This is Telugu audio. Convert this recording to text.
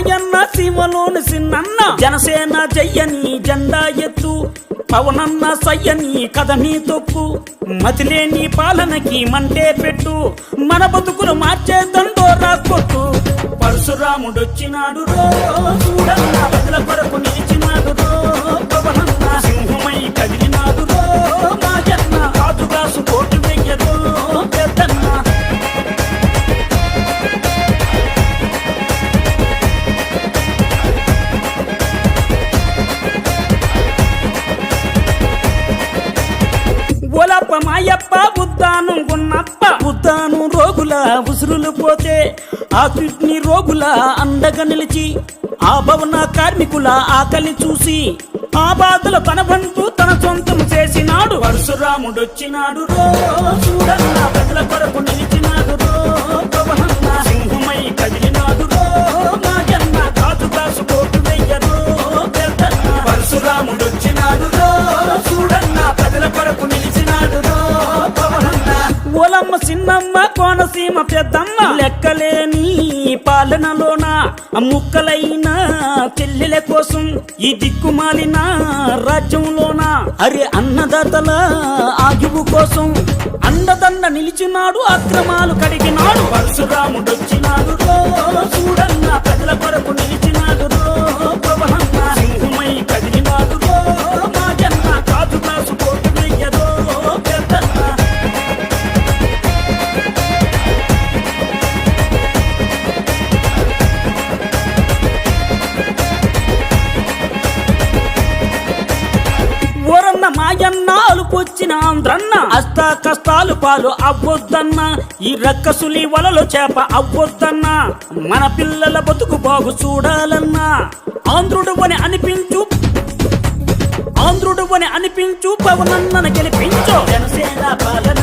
మాయన్న సీమలోని సిన్నన్న జనసేన జయ్యని జెండా ఎత్తు పవనన్న సయ్యని కథని తొక్కు మతిలేని పాలనకి మంటే పెట్టు మన బతుకులు మార్చే దండోరా కొట్టు పరశురాముడొచ్చినాడు రో చూడన్న ప్రజల కొరకు నిలిచినాడు రో పవనన్న సింహమై కదిలినాడు రో మాయన్న రాజుగాసు కోటు వెయ్యదో పెద్దన్న ఓలప్ప మాయప్ప ఉద్దానం గున్నప్ప ఉద్దానం రోగుల ఉసురులు పోతే ఆ కిడ్నీ రోగుల అండగా నిలిచి ఆ భవన కార్మికుల ఆకలి చూసి ఆ బాధలు తన బంధు తన సొంతం చేసినాడు పరశురాముడొచ్చినాడు రో చూడన్న ప్రజల కొరకు నిలిచినాడు రో పవనన్న సింహమై కదిలినాడు రో మాయన్న కాజుగాసు కోటు వెయ్యరో పెద్దన్న పరశురాముడొచ్చినాడు రో చూడన్న ప్రజల కొరకు నిలిచినాడు రో పవనన్న ఓలమ్మ సిన్నమ్మ కోనసీమ పెద్దమ్మ లెక్కలేని పాలనలోన ముక్కలైన చెల్లెల కోసం ఈ దిక్కుమాలిన రాజ్యంలోన అరే అన్నదాతల ఆయువు కోసం అండదండ నిలిచినాడు అక్రమాలు కడిగినాడు పరశురాముడొచ్చినాడు రో చూడన్న ప్రజల కొరకు నిలిచినాడు రో పవనన్న సింహమై కదిలినాడు రో మాయన్న కాజుగాసు కోటు వెయ్యదో పెద్దన్న ఓరన్న మాయన్న అలుపొచ్చిన ఆంధ్రన్న అష్ట కష్టాలు పాలు అవ్వొద్దన్న ఈ రక్కసులి వలలో చేప అవ్వొద్దన్న మన పిల్లల బతుకు బాగు చూడాలన్నా ఆంధ్రుడు అని అనిపించు పవనన్నను గెలిపించు జనసేన పాలన